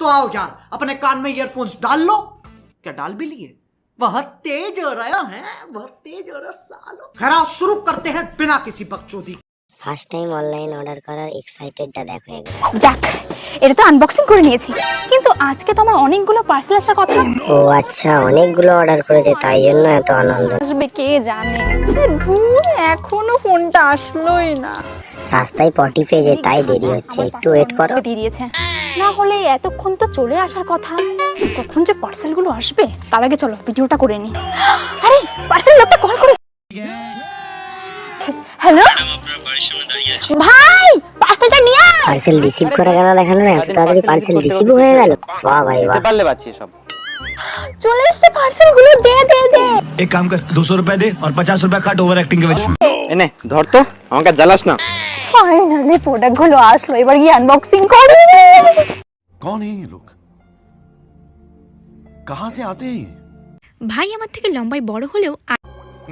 तो आओ यार अपने कान में ईयरफोन्स डाल लो। क्या डाल भी लिए? बहुत तेज हो रहा है, बहुत तेज हो रहा सालो। खैर शुरू करते हैं बिना किसी बकचोदी। ফার্স্ট টাইম অনলাইন অর্ডার করার এক্সাইটেডটা দেখো একবার। যাক, এটা তো আনবক্সিং করে নিয়েছি, কিন্তু আজকে তো আমার অনেকগুলো পার্সেল আসার কথা। ও আচ্ছা, অনেকগুলো অর্ডার করেছে তাই জন্য এত আনন্দ। আসবে কে জানে। ধুর, এখনো ফোনটা আসলোই না। রাস্তায় পটি পেয়েছে তাই দেরি হচ্ছে, একটু ওয়েট করো। দিয়ে দিয়েছে, না হলে এতক্ষণ তো চলে আসার কথা। কখন যে পার্সেলগুলো আসবে, তার আগে চলো ভিডিওটা করে নি। আরে পার্সেল লোকটা কল করে। হ্যালো ভাই, পার্সেলটা নিয়ে আয়। পার্সেল রিসিভ করা কেন দেখালো না? এত তাড়াতাড়ি পার্সেল রিসিভ হয়ে গেল। বাহ ভাই বাহ, পারলে বাচ্চি সব চলে এসেছে পার্সেলগুলো। দে দে দে। एक काम कर 200 रुपए दे और 50 रुपए काट ओवर एक्टिंग के वजह। এনে ধর তো, আমাকে জ্বালাস না। ফাইনালি প্রোডাক্টগুলো আসলো, এবার গিয়ে আনবক্সিং করি। कौन है ये लोग? कहां से आते हैं? ভাই আমার থেকে লম্বায় বড় হলেও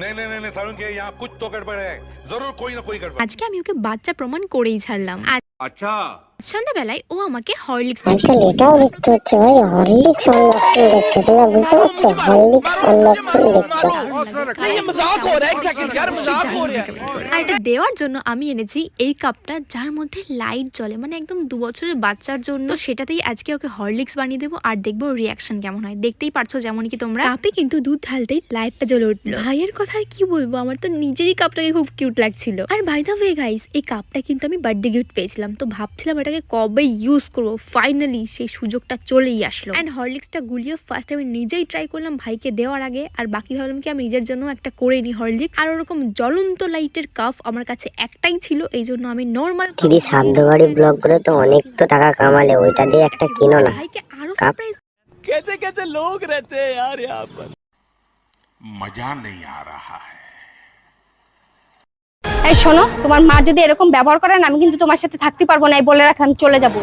नहीं सारुण के यहाँ कुछ तो गड़बड़ है, जरूर कोई ना कोई गड़बड़। আজকে আমি ওকে বাচ্চা প্রমাণ করেই ছাড়লাম। আজ अच्छा সন্ধ্যাবেলায় ও আমাকে হরলিক্স আজকাল এটাও দেখতে হচ্ছে ভাই, হরলিক্স আনবক্সিং দেখছো, তোমরা বুঝতে পারছো? হরলিক্স আনবক্সিং দেখছো। আর এটা দেওয়ার জন্য আমি এনেছি এই কাপটা, যার মধ্যে লাইট জ্বলে, মানে একদম 2 বছরের বাচ্চার জন্য। সেটাতেই আজকে ওকে হরলিক্স বানিয়ে দেবো আর দেখবো রিয়াকশন কেমন হয়। দেখতেই পারছো যেমন কি তোমরা। কাপে কিন্তু দুধ ঢালতেই লাইটটা জ্বলে উঠলো। ভাইয়ের কথা আর কি বলবো, আমার তো নিজেরই কাপটাকে খুব কিউট লাগছিল। আর বাই দ্য ওয়ে গাইস, এই কাপটা কিন্তু আমি বার্থডে গিফট পেয়েছিলাম, তো ভাবছিলাম এটাকে কবে ইউজ করবো। ফাইনালি সেই সুযোগটা চলেই আসলো। এন্ড হরলিক্সটা গুলিয়ে ফার্স্ট আমি নিজেই ট্রাই করলাম ভাইকে দেওয়ার আগে, আর বাকি ভাবলাম কি আমি নিজের জন্য একটা করে নি হরলিক্স। আর ওরকম জ্বলন্ত লাইটের কাপ আমার কাছে একটাই ছিল, এই জন্য আমি নর্মাল দিদি সাধ্য বাড়ি ব্লগ করে তো অনেক তো টাকা কামালে, ওইটা দিয়ে একটা কিনো না। ভাইকে আরো কাপ। সারপ্রাইজ। कैसे कैसे लोग रहते हैं यार यहाँ पर। मजा नहीं आ रहा है। এই শোনো, তোমার মা যদি এরকম ব্যবহার করেন, আমি কিন্তু তোমার সাথে থাকতে পারবো না। এই বলে রাখলাম, চলে যাবো।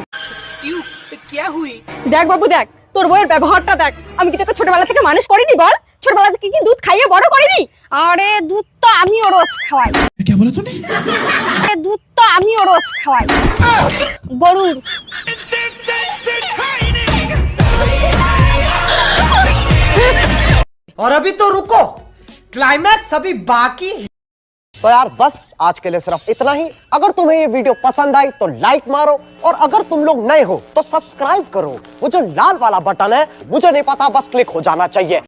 দেখ বাবু দেখ, তোর বউয়ের ব্যবহারটা দেখ। আমি কি তোকে ছোটবেলা থেকে মানুষ করিনি বল? ছোটবেলা থেকে কি দুধ খাইয়ে বড় করিনি? আরে দুধ তো আমিও রোজ খাওয়াই। क्या बोला तूने? আরে দুধ তো আমিও রোজ খাওয়াই গরুর। और अभी तो रुको, क्लाइमैक्स अभी बाकी है। तो यार बस आज के लिए सिर्फ इतना ही। अगर तुम्हें ये वीडियो पसंद आई तो लाइक मारो, और अगर तुम लोग नए हो तो सब्सक्राइब करो। वो जो लाल वाला बटन है, मुझे नहीं पता, बस क्लिक हो जाना चाहिए।